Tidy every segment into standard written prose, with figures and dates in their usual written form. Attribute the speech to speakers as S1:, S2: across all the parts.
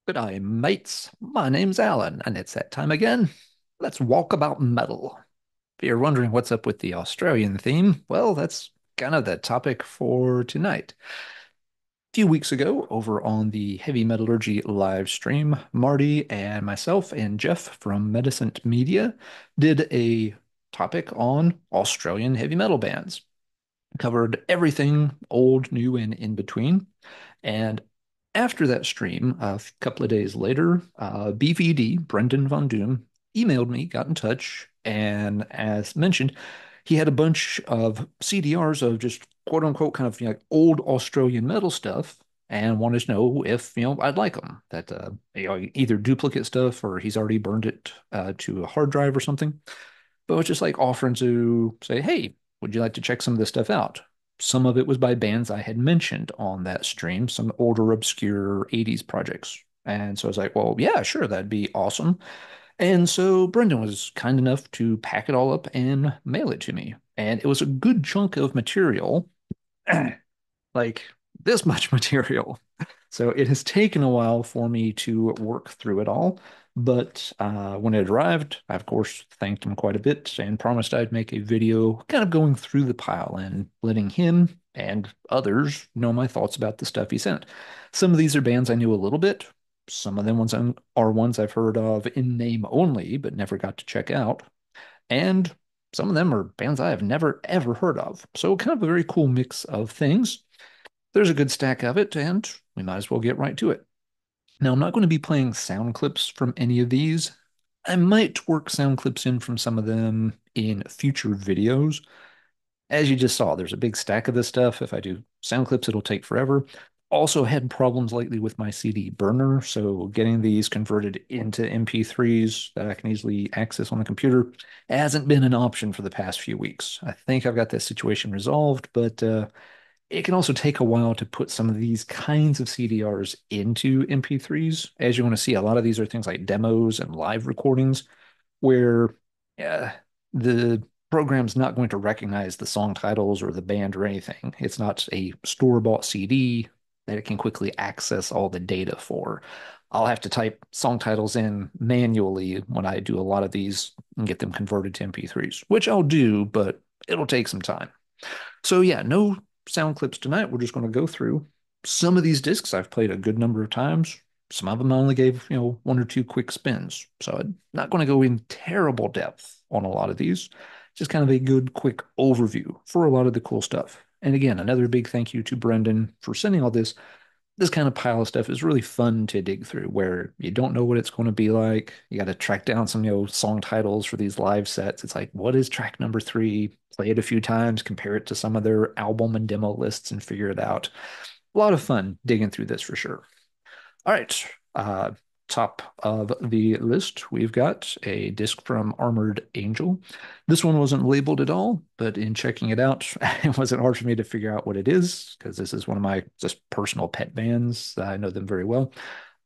S1: Good day, mates. My name's Alan, and it's that time again. Let's walk about metal. If you're wondering what's up with the Australian theme, well, that's kind of the topic for tonight. A few weeks ago, over on the Heavy Metallurgy live stream, Marty and myself and Jeff from Medicent Media did a topic on Australian heavy metal bands. Covered everything old, new, and in between. And after that stream, a couple of days later, BVD, Brendan Von Doom, emailed me, got in touch, and as mentioned, he had a bunch of CDRs of just quote unquote kind of old Australian metal stuff and wanted to know if I'd like them. That either duplicate stuff or he's already burned it to a hard drive or something. But it was just like offering to say, hey, would you like to check some of this stuff out? Some of it was by bands I had mentioned on that stream, some older, obscure 80s projects. And so I was like, well, yeah, sure, that'd be awesome. And so Brendan was kind enough to pack it all up and mail it to me. And it was a good chunk of material, like this much material. So it has taken a while for me to work through it all. But when it arrived, I, of course, thanked him quite a bit and promised I'd make a video kind of going through the pile and letting him and others know my thoughts about the stuff he sent. Some of these are bands I knew a little bit. Some of them are ones I've heard of in name only, but never got to check out. And some of them are bands I have never, ever heard of. So kind of a very cool mix of things. There's a good stack of it, and we might as well get right to it. Now, I'm not going to be playing sound clips from any of these. I might work sound clips in from some of them in future videos. As you just saw, there's a big stack of this stuff. If I do sound clips, it'll take forever. Also had problems lately with my CD burner, so getting these converted into MP3s that I can easily access on the computer hasn't been an option for the past few weeks. I think I've got this situation resolved, but it can also take a while to put some of these kinds of CDRs into MP3s. As you want to see, a lot of these are things like demos and live recordings where uh, the program's not going to recognize the song titles or the band or anything. It's not a store-bought CD that it can quickly access all the data for. I'll have to type song titles in manually when I do a lot of these and get them converted to MP3s, which I'll do, but it'll take some time. So yeah, no sound clips tonight. We're just going to go through some of these discs I've played a good number of times. Some of them I only gave, one or two quick spins. So I'm not going to go in terrible depth on a lot of these. Just kind of a good quick overview for a lot of the cool stuff. And again, another big thank you to Brendan for sending all this. This kind of pile of stuff is really fun to dig through where you don't know what it's going to be like. You got to track down some, song titles for these live sets. It's like, what is track number three? Play it a few times, compare it to some of their album and demo lists and figure it out. A lot of fun digging through this for sure. All right. Top of the list, we've got a disc from Armored Angel. This one wasn't labeled at all, but in checking it out, it wasn't hard for me to figure out what it is because this is one of my just personal pet bands. I know them very well.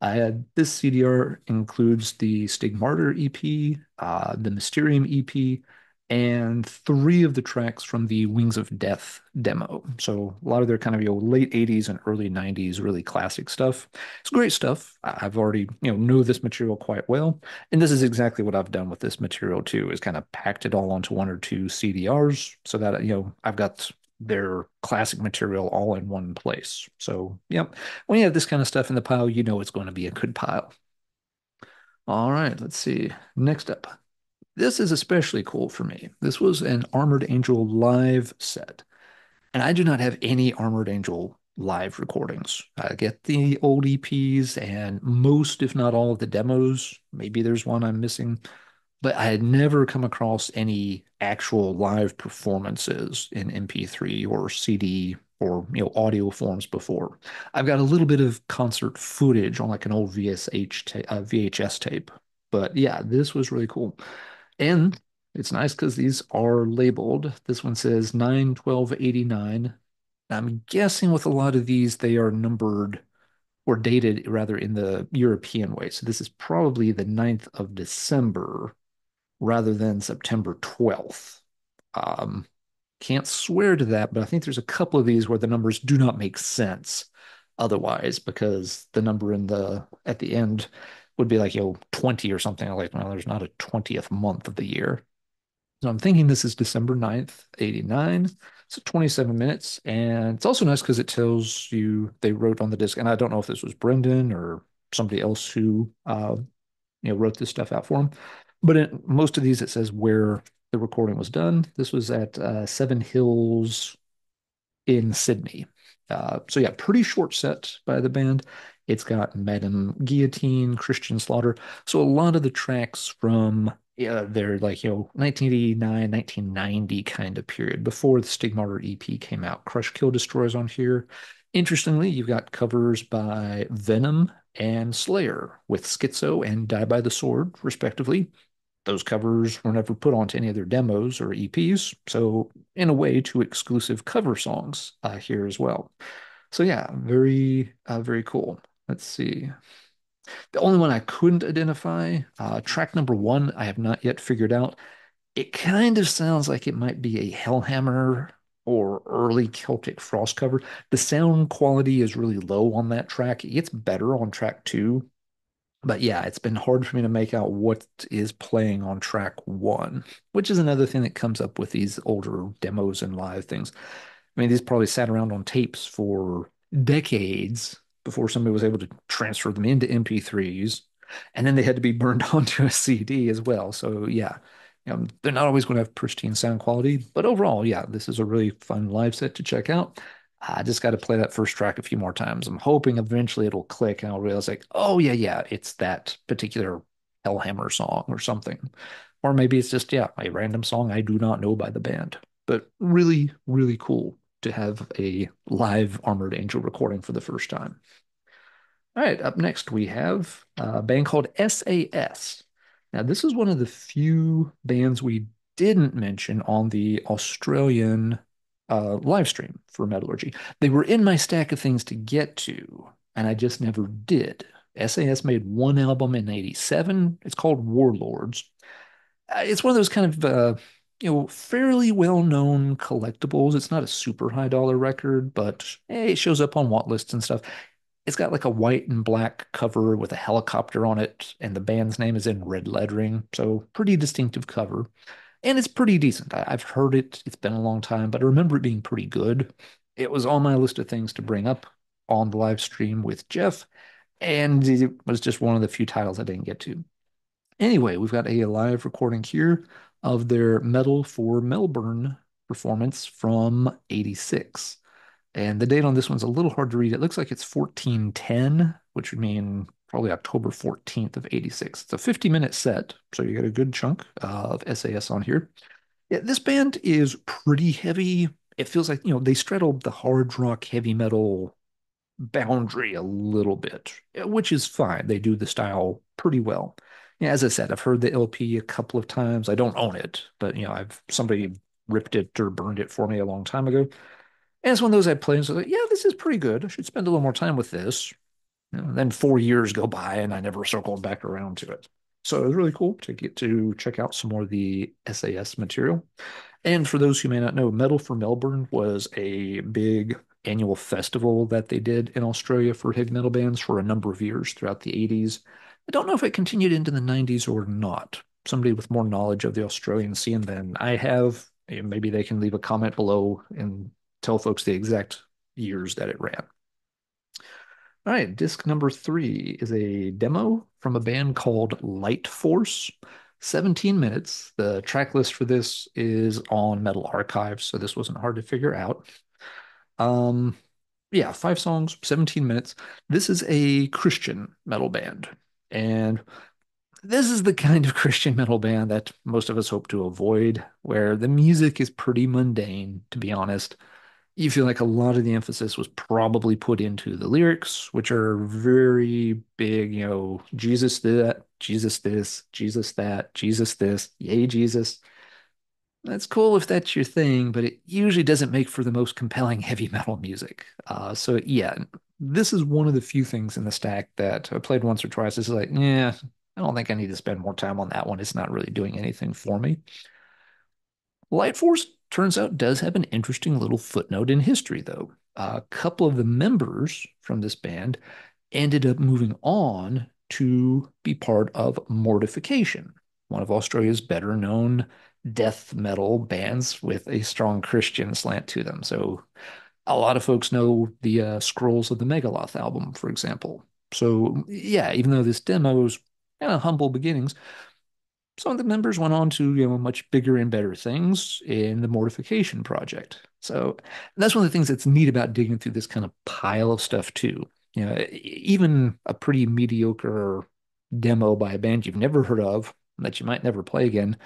S1: This CDR includes the Stigmartyr EP, the Mysterium EP, and three of the tracks from the Wings of Death demo. So a lot of their kind of late 80s and early 90s really classic stuff. It's great stuff. I've already know this material quite well, and this is exactly what I've done with this material too, is kind of packed it all onto one or two CDRs so that I've got their classic material all in one place. So, yep, when you have this kind of stuff in the pile, you know it's going to be a good pile. All right, let's see. Next up. This is especially cool for me. This was an Armored Angel live set, and I do not have any Armored Angel live recordings. I get the old EPs and most, if not all, of the demos. Maybe there's one I'm missing, but I had never come across any actual live performances in MP3 or CD or audio forms before. I've got a little bit of concert footage on like an old VHS tape, but yeah, this was really cool. And it's nice because these are labeled. This one says 9/12/89. I'm guessing with a lot of these, they are numbered or dated rather in the European way. So this is probably the 9th of December rather than September 12th. Um, can't swear to that, but I think there's a couple of these where the numbers do not make sense. otherwise because the number in the at the end would be like, 20 or something. I'm like, well, there's not a 20th month of the year. So I'm thinking this is December 9th, 89. So 27 minutes. And it's also nice because it tells you they wrote on the disc. And I don't know if this was Brendan or somebody else who wrote this stuff out for him. But in most of these, it says where the recording was done. This was at Seven Hills in Sydney. So yeah, pretty short set by the band. It's got Madame Guillotine, Christian Slaughter. So a lot of the tracks from their 1989, 1990 kind of period before the Stigmata EP came out. Crush Kill Destroy's on here. Interestingly, you've got covers by Venom and Slayer with Schizo and Die by the Sword, respectively. Those covers were never put onto any of their demos or EPs, so in a way, two exclusive cover songs here as well. So yeah, very cool. Let's see. The only one I couldn't identify, track number one, I have not yet figured out. It kind of sounds like it might be a Hellhammer or early Celtic Frost cover. The sound quality is really low on that track. It gets better on track two, but yeah, it's been hard for me to make out what is playing on track one, which is another thing that comes up with these older demos and live things. I mean, these probably sat around on tapes for decades before somebody was able to transfer them into MP3s, and then they had to be burned onto a CD as well. So yeah, they're not always going to have pristine sound quality, but overall, yeah, this is a really fun live set to check out. I just got to play that first track a few more times. I'm hoping eventually it'll click and I'll realize like, oh yeah, it's that particular Hellhammer song or something. Or maybe it's just, yeah, a random song I do not know by the band. But really, really cool to have a live Armored Angel recording for the first time. All right, up next we have a band called SAS. Now, this is one of the few bands we didn't mention on the Australian live stream for Metallurgy. They were in my stack of things to get to, and I just never did. SAS made one album in 87. It's called Warlords. It's one of those kind of fairly well-known collectibles. It's not a super high dollar record, but it shows up on want lists and stuff. It's got like a white and black cover with a helicopter on it, and the band's name is in red lettering, so pretty distinctive cover. And it's pretty decent. I've heard it. It's been a long time, but I remember it being pretty good. It was on my list of things to bring up on the live stream with Jeff, and it was just one of the few titles I didn't get to. Anyway, we've got a live recording here of their Metal for Melbourne performance from 86. And the date on this one's a little hard to read. It looks like it's 1410, which would mean probably October 14th of 86. It's a 50-minute set, so you get a good chunk of SAS on here. Yeah, this band is pretty heavy. It feels like, they straddled the hard rock heavy metal boundary a little bit, which is fine. They do the style pretty well. Yeah, as I said, I've heard the LP a couple of times. I don't own it, but I've somebody ripped it or burned it for me a long time ago. And it's one of those I play and so like, yeah, this is pretty good. I should spend a little more time with this. Then 4 years go by and I never circled back around to it. So it was really cool to get to check out some more of the SAS material. And for those who may not know, Metal for Melbourne was a big annual festival that they did in Australia for heavy metal bands for a number of years throughout the 80s. I don't know if it continued into the 90s or not. Somebody with more knowledge of the Australian scene than I have, maybe they can leave a comment below and tell folks the exact years that it ran. All right, disc number three is a demo from a band called Light Force. 17 minutes. The track list for this is on Metal Archive, so this wasn't hard to figure out. Um, yeah, 5 songs, 17 minutes. This is a Christian metal band, and this is the kind of Christian metal band that most of us hope to avoid, where the music is pretty mundane, to be honest. You feel like a lot of the emphasis was probably put into the lyrics, which are very big, Jesus that, Jesus this, Jesus that, Jesus this, yay, Jesus. That's cool if that's your thing, but it usually doesn't make for the most compelling heavy metal music. So yeah, this is one of the few things in the stack that I played once or twice. It's like, yeah, I don't think I need to spend more time on that one. It's not really doing anything for me. Light Force turns out does have an interesting little footnote in history, though. a couple of the members from this band ended up moving on to be part of Mortification, one of Australia's better known death metal bands with a strong Christian slant to them. So a lot of folks know the Scrolls of the Megaloth album, for example. So yeah, even though this demo's kind of humble beginnings, some of the members went on to, much bigger and better things in the Mortification project. So that's one of the things that's neat about digging through this kind of pile of stuff too. Even a pretty mediocre demo by a band you've never heard of that you might never play again,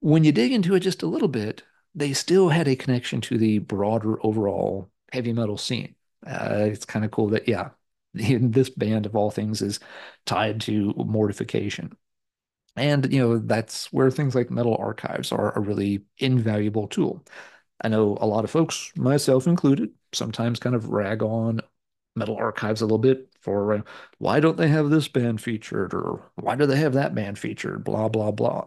S1: when you dig into it just a little bit, they still had a connection to the broader overall heavy metal scene. It's kind of cool that, yeah, this band of all things is tied to Mortification. And, that's where things like Metal Archives are a really invaluable tool. I know a lot of folks, myself included, sometimes kind of rag on Metal Archives a little bit for why don't they have this band featured or why do they have that band featured, blah, blah, blah.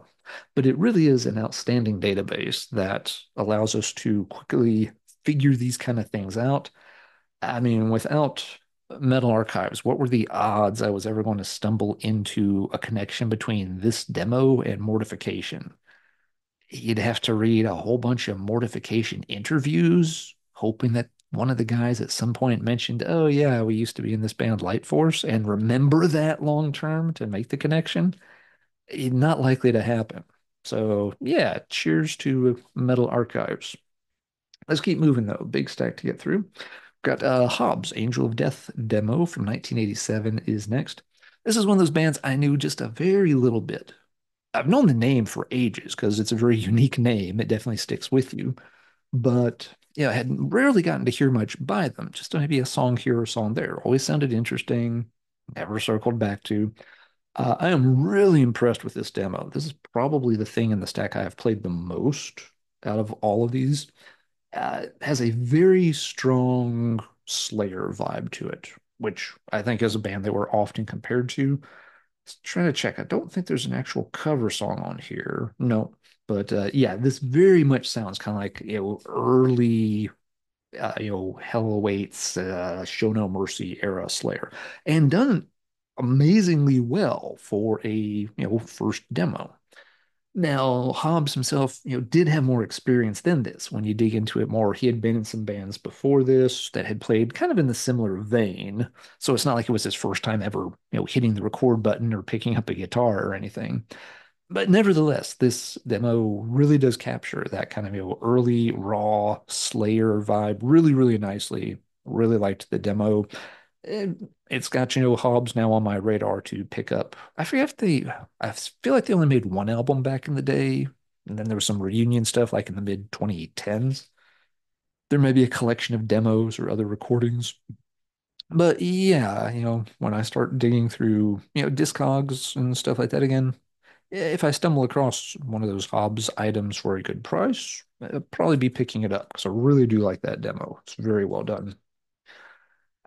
S1: But it really is an outstanding database that allows us to quickly figure these kind of things out. I mean, without Metal Archives, what were the odds I was ever going to stumble into a connection between this demo and Mortification? You'd have to read a whole bunch of Mortification interviews, hoping that one of the guys at some point mentioned, oh, yeah, we used to be in this band Light Force, and remember that long term to make the connection. Not likely to happen. So, yeah, cheers to Metal Archives. Let's keep moving, though. Big stack to get through. Got Hobbs, Angel of Death demo from 1987 is next. This is one of those bands I knew just a very little bit. I've known the name for ages because it's a very unique name. It definitely sticks with you. But yeah, I had rarely gotten to hear much by them. Just maybe a song here or a song there. Always sounded interesting. Never circled back to. I am really impressed with this demo. This is probably the thing in the stack I have played the most out of all of these. Has a very strong Slayer vibe to it, which I think as a band they were often compared to. Trying to check. I don't think there's an actual cover song on here. No, but yeah, this very much sounds kind of like early Hell Awaits, Show No Mercy era Slayer, and done amazingly well for a first demo. Now, Hobbs himself, did have more experience than this. When you dig into it more, he had been in some bands before this that had played kind of in the similar vein. So it's not like it was his first time ever, hitting the record button or picking up a guitar or anything. But nevertheless, this demo really does capture that kind of, early raw Slayer vibe really, really nicely. Really liked the demo. It, it's got, Hobbs now on my radar to pick up. I forget if I feel like they only made one album back in the day. And then there was some reunion stuff like in the mid 2010s. There may be a collection of demos or other recordings. But yeah, when I start digging through, Discogs and stuff like that again, if I stumble across one of those Hobbs items for a good price, I'll probably be picking it up because I really do like that demo. It's very well done.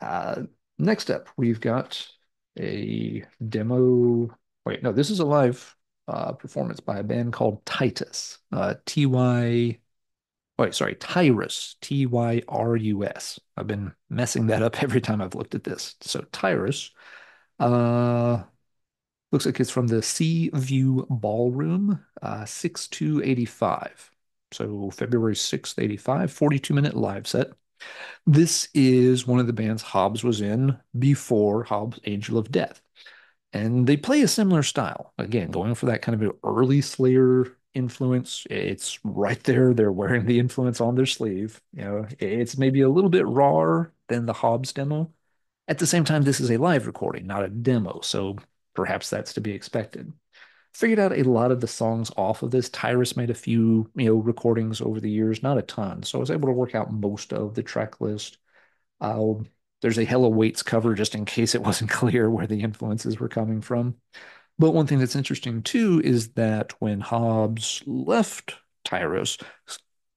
S1: Uh, Next up, we've got a demo. Wait, no, this is a live performance by a band called Titus. Tyrus. Tyrus. I've been messing that up every time I've looked at this. So Tyrus. Uh, Looks like it's from the Sea View Ballroom, 6/2/85. So February 6th, 85, 42-minute live set. This is one of the bands Hobbs was in before Hobbs' Angel of Death. And they play a similar style. Again, going for that kind of early Slayer influence. It's right there. They're wearing the influence on their sleeve. It's maybe a little bit rawer than the Hobbs demo. At the same time, this is a live recording, not a demo, so perhaps that's to be expected. Figured out a lot of the songs off of this. Tyrus made a few, recordings over the years, not a ton. So I was able to work out most of the track list. Uh, there's a Hella Waits cover just in case it wasn't clear where the influences were coming from. But one thing that's interesting too is that when Hobbs left Tyrus,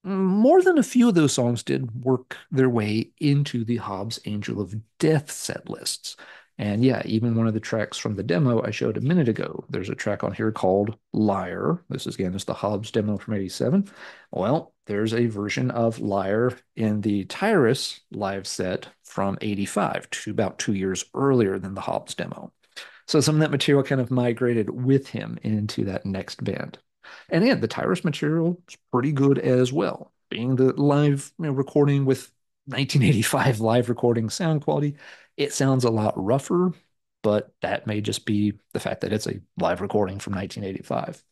S1: more than a few of those songs did work their way into the Hobbs Angel of Death set lists. And yeah, even one of the tracks from the demo I showed a minute ago, there's a track on here called Liar. This is again just the Hobbs demo from 87. Well, there's a version of Liar in the Tyrus live set from 85, about 2 years earlier than the Hobbs demo. So some of that material kind of migrated with him into that next band. And again, the Tyrus material is pretty good as well. Being the live recording with 1985 live recording sound quality, it sounds a lot rougher, but that may just be the fact that it's a live recording from 1985.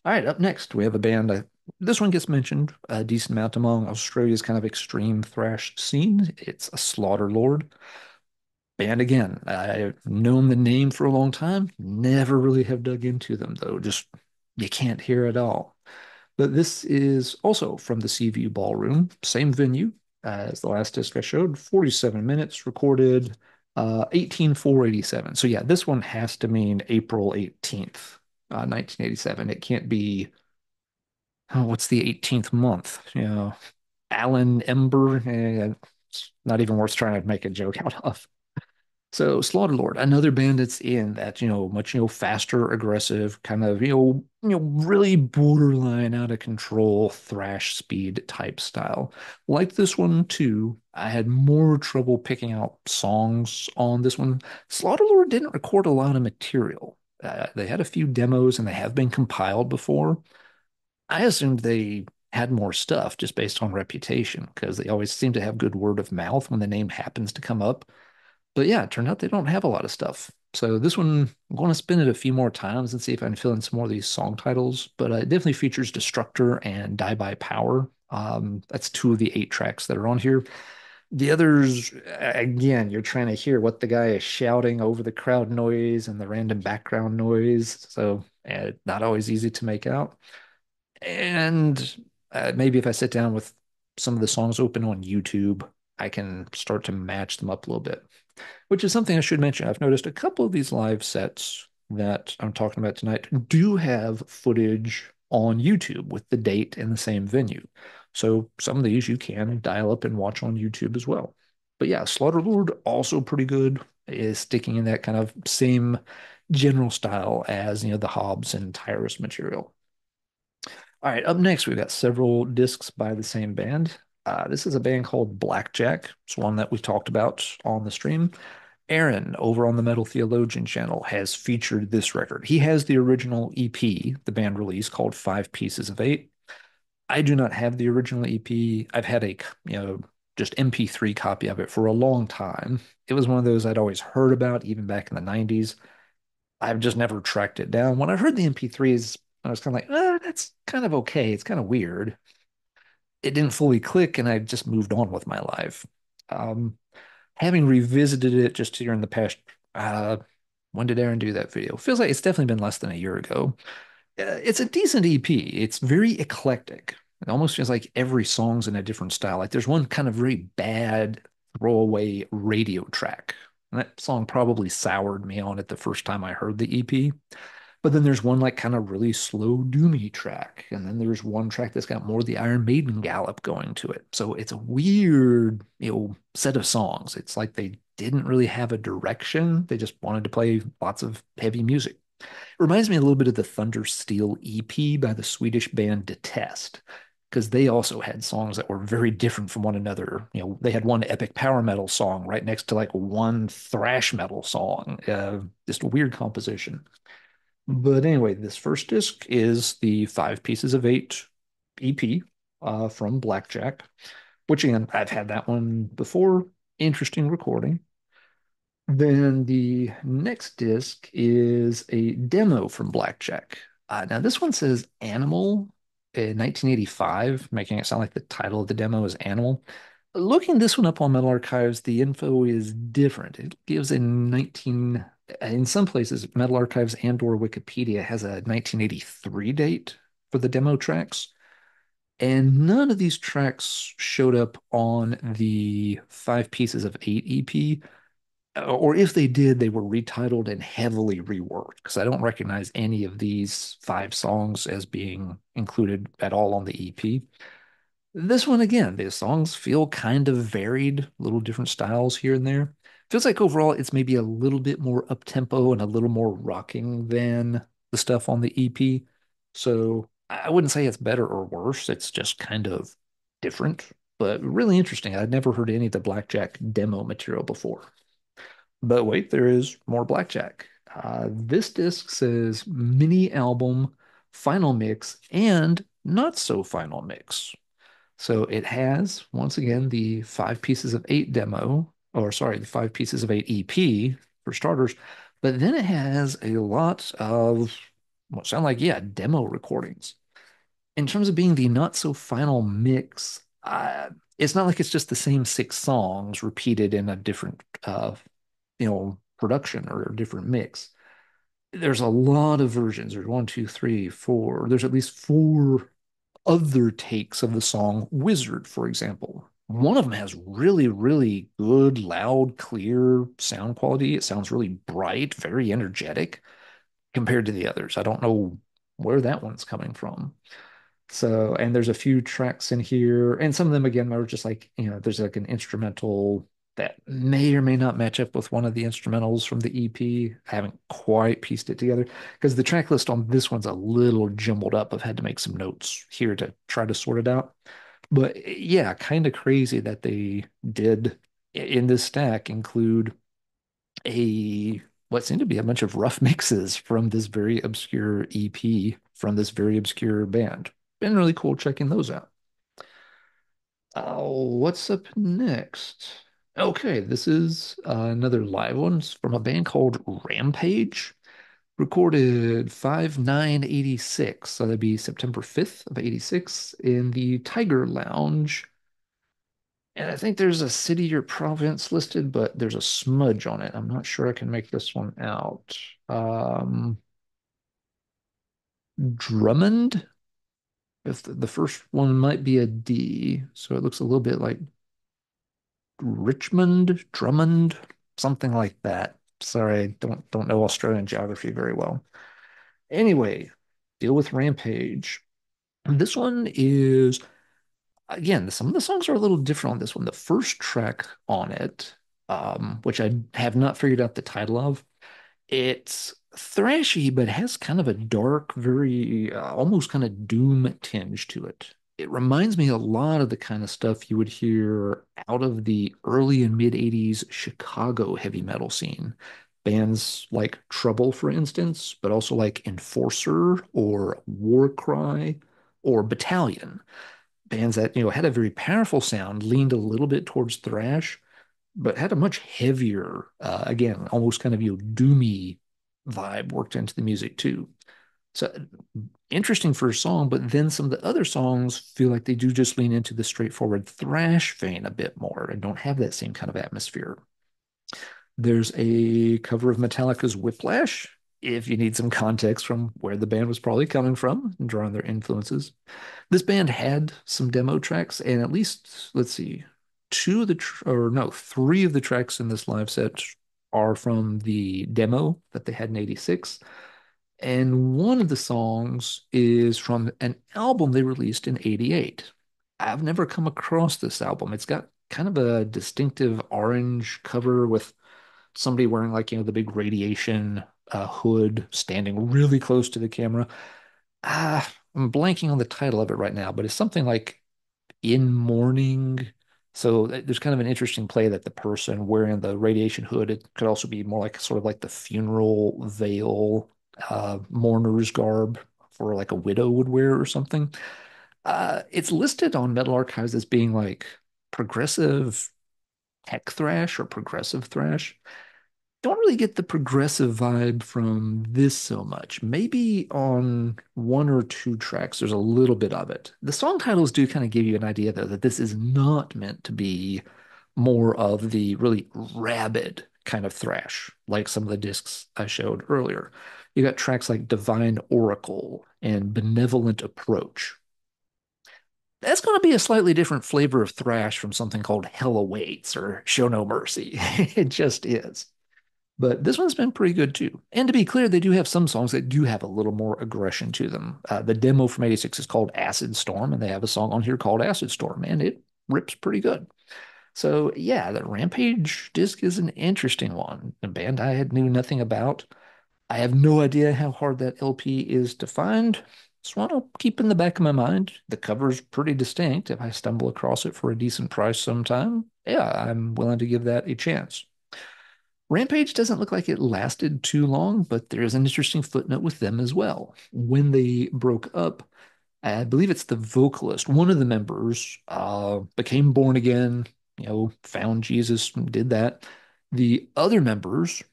S1: All right, up next, we have a band. This one gets mentioned a decent amount among Australia's kind of extreme thrash scene. It's a Slaughter Lord. And again, I've known the name for a long time, never really have dug into them though. Just you can't hear it all. But this is also from the Seaview Ballroom, same venue as the last disc I showed, 47 minutes, recorded 18/4/87. So yeah, this one has to mean April 18th, 1987. It can't be, oh, what's the 18th month? Alan Ember. It's not even worth trying to make a joke out of. So Slaughterlord, another band that's in that, much, faster, aggressive, kind of, really borderline out of control thrash speed type style. Like this one too, I had more trouble picking out songs on this one. Slaughterlord didn't record a lot of material. They had a few demos and they have been compiled before. I assumed they had more stuff just based on reputation because they always seem to have good word of mouth when the name happens to come up. But yeah, it turned out they don't have a lot of stuff. So this one, I'm going to spin it a few more times and see if I can fill in some more of these song titles. But it definitely features Destructor and Die by Power. That's two of the 8 tracks that are on here. The others, again, you're trying to hear what the guy is shouting over the crowd noise and the random background noise. So not always easy to make out. And maybe if I sit down with some of the songs open on YouTube, I can start to match them up a little bit, which is something I should mention. I've noticed a couple of these live sets that I'm talking about tonight do have footage on YouTube with the date in the same venue. So some of these you can dial up and watch on YouTube as well. But yeah, Slaughterlord also pretty good, is sticking in that kind of same general style as the Hobbs and Tyrus material. All right, up next, we've got several discs by the same band. This is a band called Blackjack. It's one that we talked about on the stream. Aaron, over on the Metal Theologian channel, has featured this record. He has the original EP the band released called Five Pieces of Eight. I do not have the original EP. I've had a, just MP3 copy of it for a long time. It was one of those I'd always heard about, even back in the 90s. I've just never tracked it down. When I heard the MP3s, I was kind of like, that's kind of okay. It's kind of weird. It didn't fully click, and I just moved on with my life. Um, Having revisited it just here in the past, uh, when did Aaron do that video? Feels like it's definitely been less than a year ago. It's a decent EP. It's very eclectic. It almost feels like every song's in a different style. Like there's one kind of very bad throwaway radio track. And that song probably soured me on it the first time I heard the EP. But then there's one like kind of really slow doomy track. And then there's one track that's got more of the Iron Maiden gallop going to it. So it's a weird, set of songs. It's like they didn't really have a direction. They just wanted to play lots of heavy music. It reminds me a little bit of the Thunder Steel EP by the Swedish band Detest, because they also had songs that were very different from one another. They had one epic power metal song right next to like one thrash metal song. Just a weird composition. But anyway, this first disc is the Five Pieces of Eight EP from Blackjack, which again, I've had that one before. Interesting recording. Then the next disc is a demo from Blackjack. Now, this one says Animal in 1985, making it sound like the title of the demo is Animal. Looking this one up on Metal Archives, the info is different. It gives in some places, Metal Archives and/or Wikipedia has a 1983 date for the demo tracks. And none of these tracks showed up on the Five Pieces of Eight EP, or if they did, they were retitled and heavily reworked because I don't recognize any of these 5 songs as being included at all on the EP. This one, again, the songs feel kind of varied, little different styles here and there. Feels like overall it's maybe a little bit more up tempo and a little more rocking than the stuff on the EP. So I wouldn't say it's better or worse. It's just kind of different, but really interesting. I'd never heard any of the Blackjack demo material before. But wait, there is more Blackjack. This disc says mini album, final mix, and not so final mix. So it has, once again, the 5 pieces of 8 demo, or sorry, the 5 pieces of 8 EP for starters. But then it has a lot of what sound like, yeah, demo recordings. In terms of being the not so final mix, it's not like it's just the same 6 songs repeated in a different, production or a different mix. There's a lot of versions. There's one, two, three, four. There's at least 4 other takes of the song Wizard, for example. One of them has really, really good, loud, clear sound quality. It sounds really bright, very energetic compared to the others. I don't know where that one's coming from. So, and there's a few tracks in here, and some of them again are just like, there's like an instrumental that may or may not match up with one of the instrumentals from the EP. I haven't quite pieced it together because the track list on this one's a little jumbled up. I've had to make some notes here to try to sort it out. But yeah, kind of crazy that they did in this stack include a what seemed to be a bunch of rough mixes from this very obscure EP from this very obscure band. Been really cool checking those out. Oh, what's up next? Okay, this is another live one. It's from a band called Rampage, recorded 5/9/86. So that'd be September 5th of 86 in the Tiger Lounge. And I think there's a city or province listed, but there's a smudge on it. I'm not sure I can make this one out. Um, Drummond? If the first one might be a D, so it looks a little bit like Richmond, Drummond, something like that. Sorry, I don't know Australian geography very well. Anyway, deal with Rampage. This one is again, some of the songs are a little different on this one. The first track on it, which I have not figured out the title of, it's thrashy, but has kind of a dark, very almost kind of doom tinge to it. It reminds me a lot of the kind of stuff you would hear out of the early and mid 80s Chicago heavy metal scene. Bands like Trouble, for instance, but also like Enforcer or War Cry or Battalion. Bands that, had a very powerful sound, leaned a little bit towards thrash, but had a much heavier, again, almost kind of doomy vibe worked into the music too. So interesting for a song, but then some of the other songs feel like they do just lean into the straightforward thrash vein a bit more and don't have that same kind of atmosphere. There's a cover of Metallica's Whiplash, if you need some context from where the band was probably coming from and drawing their influences. This band had some demo tracks, and at least, let's see, 3 of the tracks in this live set are from the demo that they had in 86. And one of the songs is from an album they released in 88. I've never come across this album. It's got kind of a distinctive orange cover with somebody wearing like, the big radiation hood standing really close to the camera. I'm blanking on the title of it right now, but it's something like In Mourning. So there's kind of an interesting play that the person wearing the radiation hood, it could also be more like sort of like the funeral veil, mourner's garb for like a widow would wear or something. It's listed on Metal Archives as being like progressive tech thrash or progressive thrash. Don't really get the progressive vibe from this so much. Maybe on 1 or 2 tracks, there's a little bit of it. The song titles do kind of give you an idea, though, that this is not meant to be more of the really rabid kind of thrash, like some of the discs I showed earlier. You got tracks like Divine Oracle and Benevolent Approach. That's going to be a slightly different flavor of thrash from something called Hell Awaits or Show No Mercy. It just is. But this one's been pretty good too. And to be clear, they do have some songs that do have a little more aggression to them. The demo from 86 is called Acid Storm, and they have a song on here called Acid Storm, and it rips pretty good. So yeah, the Rampage disc is an interesting one. A band I had knew nothing about. I have no idea how hard that LP is to find. Just want to keep in the back of my mind. The cover's pretty distinct. If I stumble across it for a decent price sometime, yeah, I'm willing to give that a chance. Rampage doesn't look like it lasted too long, but there is an interesting footnote with them as well. When they broke up, I believe it's the vocalist, one of the members, became born again, found Jesus, did that. The other members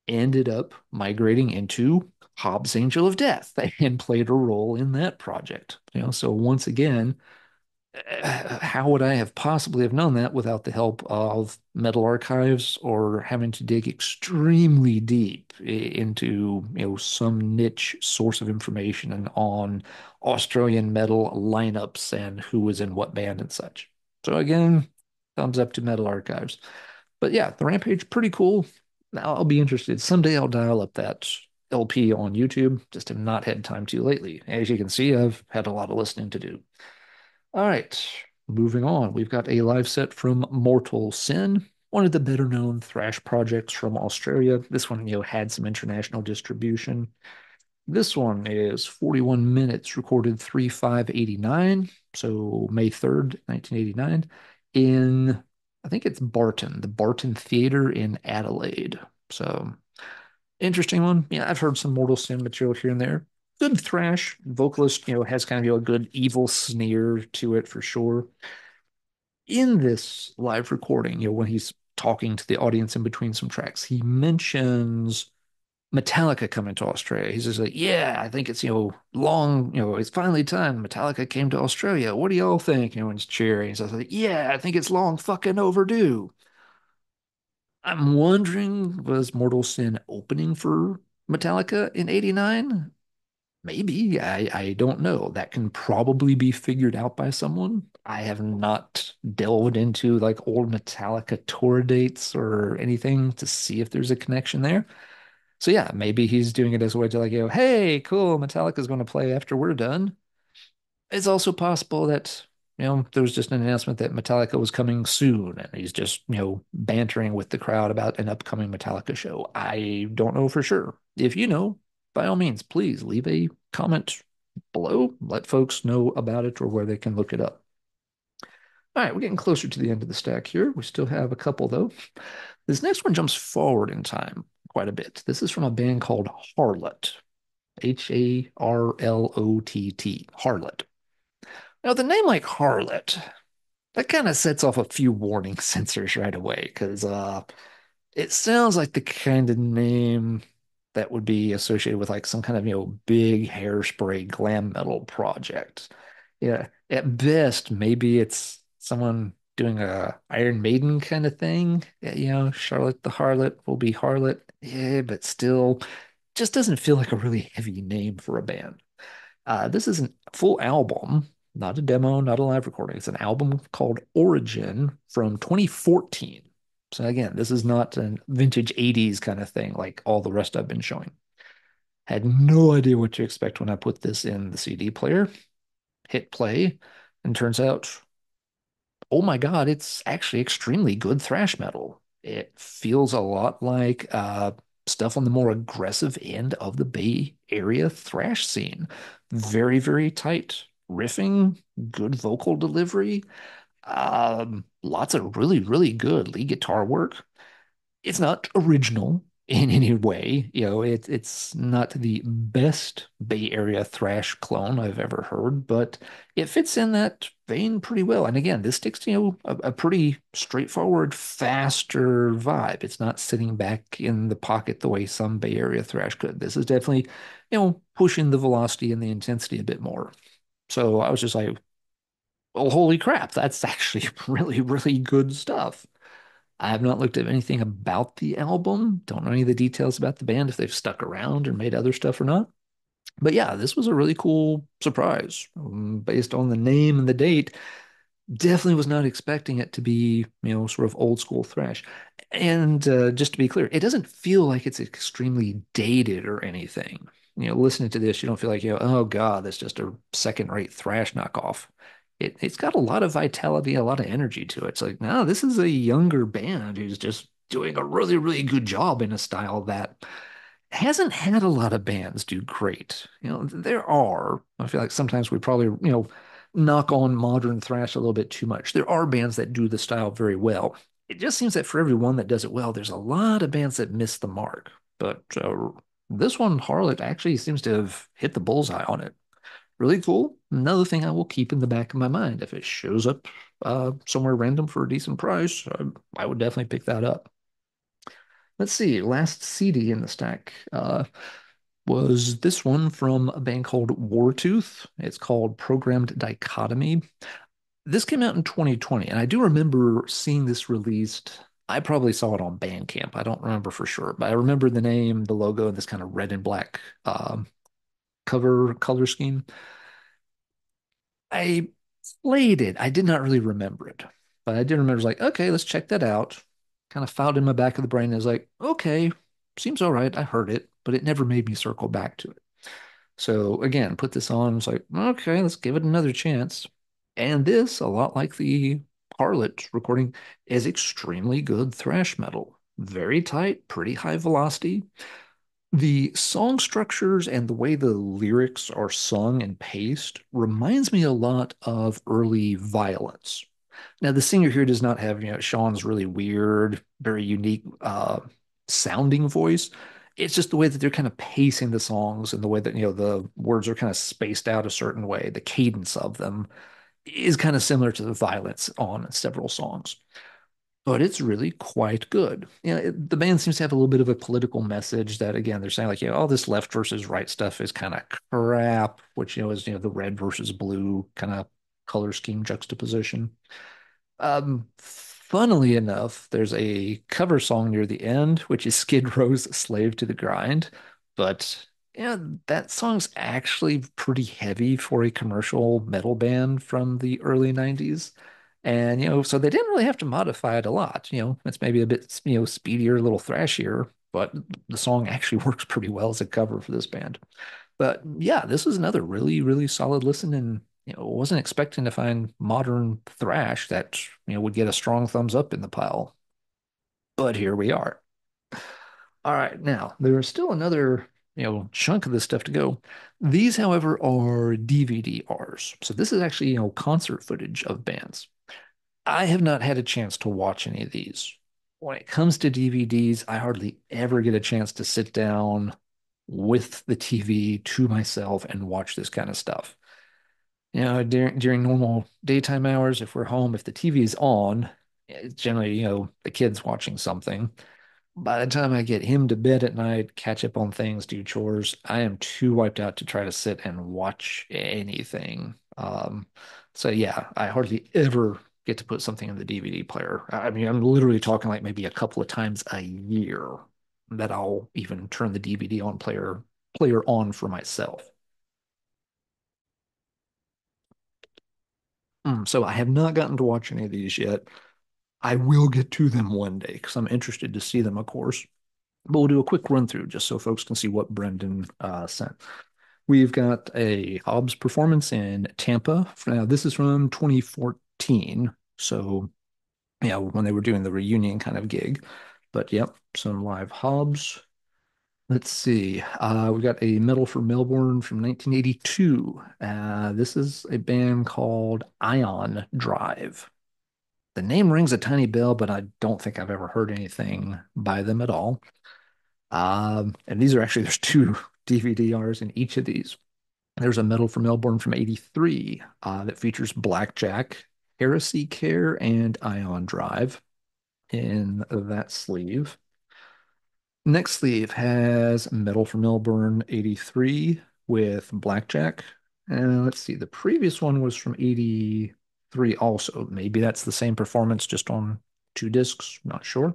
S1: ended up migrating into Hobbs Angel of Death and played a role in that project. So once again, how would I have possibly have known that without the help of metal archives or having to dig extremely deep into, some niche source of information and on Australian metal lineups and who was in what band and such. So again, thumbs up to metal archives. But yeah, the Rampage pretty cool. I'll be interested. Someday I'll dial up that LP on YouTube. Just have not had time to lately. As you can see, I've had a lot of listening to do. All right, moving on. We've got a live set from Mortal Sin, one of the better known thrash projects from Australia. This one, had some international distribution. This one is 41 minutes, recorded 3/5/89, so May 3rd, 1989, in, I think it's Barton, the Barton Theatre in Adelaide. So interesting one. Yeah, I've heard some Mortal Sin material here and there. Good thrash. Vocalist, has kind of, a good evil sneer to it for sure. In this live recording, when he's talking to the audience in between some tracks, he mentions Metallica coming to Australia. He's just like, yeah, I think it's, long, it's finally time. Metallica came to Australia. What do y'all think? Everyone's cheering. So I was like, yeah, I think it's long fucking overdue. I'm wondering, was Mortal Sin opening for Metallica in 89? Maybe. I don't know. That can probably be figured out by someone. I have not delved into like old Metallica tour dates or anything to see if there's a connection there. So yeah, maybe he's doing it as a way to like go, hey, cool, Metallica's going to play after we're done. It's also possible that, there was just an announcement that Metallica was coming soon, and he's just, bantering with the crowd about an upcoming Metallica show. I don't know for sure. If you know, by all means, please leave a comment below. Let folks know about it or where they can look it up. All right, we're getting closer to the end of the stack here. We still have a couple, though. This next one jumps forward in time quite a bit. This is from a band called Harlot. Harlott. Harlot. Now, the name like Harlot, that kind of sets off a few warning sensors right away because it sounds like the kind of name that would be associated with like some kind of, big hairspray glam metal project. Yeah, at best, maybe it's someone doing a Iron Maiden kind of thing. Yeah, Charlotte the Harlot will be Harlot. Yeah, but still, just doesn't feel like a really heavy name for a band. This is a full album, not a demo, not a live recording. It's an album called Origin from 2014. So again, this is not a vintage 80s kind of thing like all the rest I've been showing. Had no idea what to expect when I put this in the CD player, hit play, and turns out, oh my God, it's actually extremely good thrash metal. It feels a lot like stuff on the more aggressive end of the Bay Area thrash scene. Very, very tight riffing, good vocal delivery, lots of really, really good lead guitar work. It's not original in any way. It's not the best Bay Area thrash clone I've ever heard, but it fits in that vein pretty well. And again, this sticks to, a pretty straightforward, faster vibe. It's not sitting back in the pocket the way some Bay Area thrash could. This is definitely, pushing the velocity and the intensity a bit more. So I was just like, well, holy crap, that's actually really, really good stuff. I have not looked at anything about the album. Don't know any of the details about the band, if they've stuck around or made other stuff or not. But yeah, this was a really cool surprise. Based on the name and the date, definitely was not expecting it to be, sort of old school thrash. And just to be clear, it doesn't feel like it's extremely dated or anything. Listening to this, you don't feel like, oh God, that's just a second-rate thrash knockoff. It's got a lot of vitality, a lot of energy to it. It's like, no, this is a younger band who's just doing a really, really good job in a style that hasn't had a lot of bands do great. There are. I feel like sometimes we probably, knock on modern thrash a little bit too much. There are bands that do the style very well. It just seems that for every one that does it well, there's a lot of bands that miss the mark. But this one, Harlot, actually seems to have hit the bullseye on it. Really cool. Another thing I will keep in the back of my mind. If it shows up somewhere random for a decent price, I would definitely pick that up. Let's see, last CD in the stack was this one from a band called Wartooth. It's called Programmed Dichotomy. This came out in 2020, and I do remember seeing this released. I probably saw it on Bandcamp. I don't remember for sure, but I remember the name, the logo, and this kind of red and black cover color scheme. I played it. I did not really remember it, but I did remember, like, okay, let's check that out. Kind of filed in my back of the brain. I was like, okay, seems all right. I heard it, but it never made me circle back to it. So again, put this on. It's like, okay, let's give it another chance. And this, a lot like the Harlot recording, is extremely good thrash metal. Very tight, pretty high velocity. The song structures and the way the lyrics are sung and paced reminds me a lot of early Violence. Now, the singer here does not have, Sean's really weird, very unique sounding voice. It's just the way that they're kind of pacing the songs and the way that, the words are kind of spaced out a certain way. The cadence of them is kind of similar to the Violence on several songs, but it's really quite good. The band seems to have a little bit of a political message that, again, they're saying like, all this left versus right stuff is kind of crap, which, is, the red versus blue kind of color scheme juxtaposition. Funnily enough, there's a cover song near the end, which is Skid Row's Slave to the Grind. But that song's actually pretty heavy for a commercial metal band from the early 90s. And, so they didn't really have to modify it a lot. It's maybe a bit, speedier, a little thrashier, but the song actually works pretty well as a cover for this band. But yeah, this is another really, really solid listen, and wasn't expecting to find modern thrash that would get a strong thumbs up in the pile. But here we are. All right, now there is still another chunk of this stuff to go. These, however, are DVD-Rs. So this is actually concert footage of bands. I have not had a chance to watch any of these. When it comes to DVDs, I hardly ever get a chance to sit down with the TV to myself and watch this kind of stuff. During normal daytime hours, if we're home, if the TV is on, it's generally, the kid's watching something. By the time I get him to bed at night, catch up on things, do chores, I am too wiped out to try to sit and watch anything. So yeah, I hardly ever get to put something in the DVD player. I mean, I'm literally talking like maybe a couple of times a year that I'll even turn the DVD on player on for myself. So I have not gotten to watch any of these yet. I will get to them one day because I'm interested to see them, of course. But we'll do a quick run through just so folks can see what Brendan sent. We've got a Hobbs performance in Tampa. Now, this is from 2014. So, yeah, when they were doing the reunion kind of gig. But yep, some live Hobbs. Let's see. We got a medal for Melbourne from 1982. This is a band called Ion Drive. The name rings a tiny bell, but I don't think I've ever heard anything by them at all. And these are actually, there's two DVD-Rs in each of these. There's a medal from Melbourne from 83 that features Blackjack, Heresy Care, and Ion Drive in that sleeve. Next sleeve has medal from Melbourne 83 with Blackjack. And let's see, the previous one was from 83 also. Maybe that's the same performance just on two discs, not sure.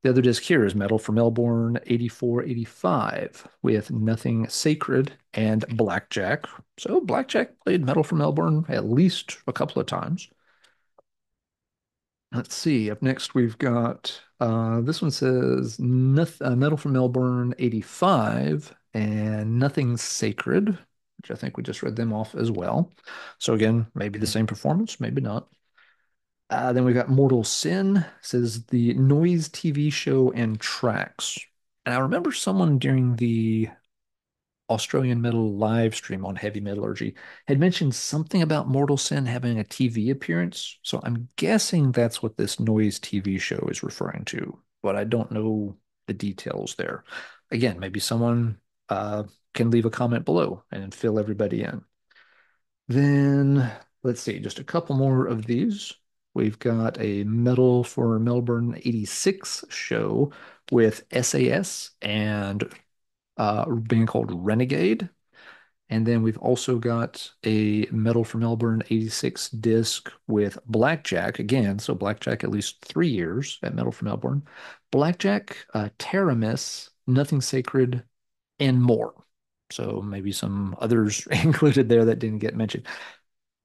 S1: The other disc here is Metal for Melbourne 84, 85 with Nothing Sacred and Blackjack. So Blackjack played Metal for Melbourne at least a couple of times. Let's see. Up next, we've got this one says Metal from Melbourne 85 and Nothing Sacred, which I think we just read them off as well. So again, maybe the same performance, maybe not. Then we've got Mortal Sin, says the Noise TV show and tracks. And I remember someone during the Australian Metal live stream on Heavy Metallurgy had mentioned something about Mortal Sin having a TV appearance. So I'm guessing that's what this Noise TV show is referring to, but I don't know the details there. Again, maybe someone uh, can leave a comment below and fill everybody in. Then let's see, just a couple more of these. We've got a Metal for Melbourne 86 show with SAS and a band called Renegade. And then we've also got a Metal from Melbourne 86 disc with Blackjack again. So Blackjack at least 3 years at Metal from Melbourne. Blackjack, Taramis, Nothing Sacred, and more. So maybe some others included there that didn't get mentioned.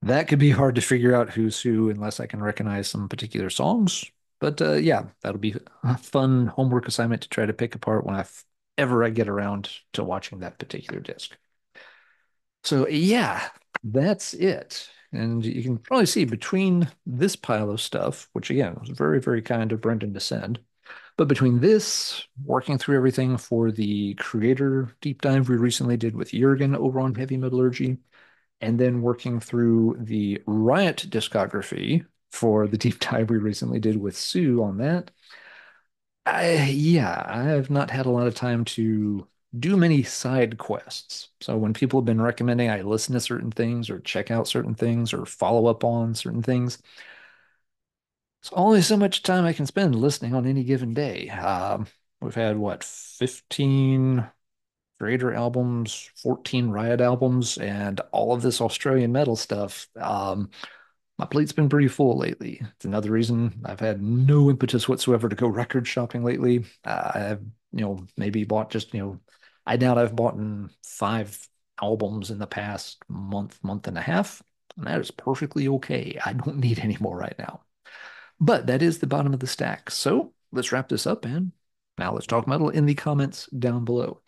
S1: That could be hard to figure out who's who unless I can recognize some particular songs. But yeah, that'll be a fun homework assignment to try to pick apart when ever I get around to watching that particular disc. So yeah, that's it. And you can probably see between this pile of stuff, which again was very, very kind of Brendan to send, but between this, working through everything for the creator deep dive we recently did with Jurgen over on Heavy Metallurgy, and then working through the Riot discography for the deep dive we recently did with Sue on that, yeah, I have not had a lot of time to do many side quests. So when people have been recommending I listen to certain things or check out certain things or follow up on certain things, it's only so much time I can spend listening on any given day. We've had what, 15 Creator albums, 14 Riot albums, and all of this Australian metal stuff. My plate's been pretty full lately. It's another reason I've had no impetus whatsoever to go record shopping lately. I've, maybe bought just, I doubt I've bought in 5 albums in the past month and a half. And that is perfectly okay. I don't need any more right now. But that is the bottom of the stack. So let's wrap this up and now let's talk metal in the comments down below.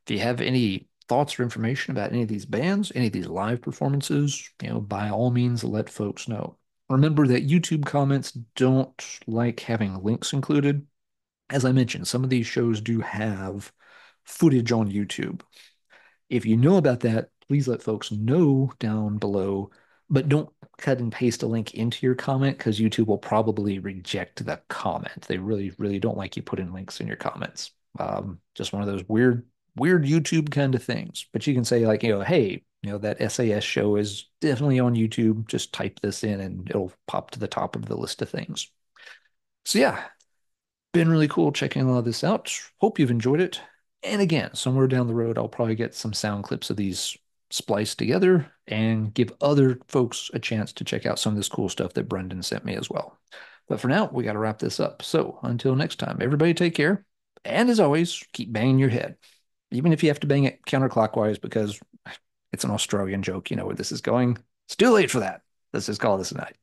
S1: If you have any thoughts or information about any of these bands, any of these live performances, by all means, let folks know. Remember that YouTube comments don't like having links included. As I mentioned, some of these shows do have footage on YouTube. If you know about that, please let folks know down below, but don't cut and paste a link into your comment because YouTube will probably reject the comment. They really, really don't like you putting links in your comments. Just one of those weird YouTube kind of things. But you can say like, hey, that SAS show is definitely on YouTube. Just type this in and it'll pop to the top of the list of things. So yeah, been really cool checking a lot of this out. Hope you've enjoyed it. And again, somewhere down the road, I'll probably get some sound clips of these spliced together and give other folks a chance to check out some of this cool stuff that Brendan sent me as well. But for now, we got to wrap this up. So until next time, everybody take care. And as always, keep banging your head, even if you have to bang it counterclockwise because it's an Australian joke. You know where this is going. It's too late for that. Let's just call this a night.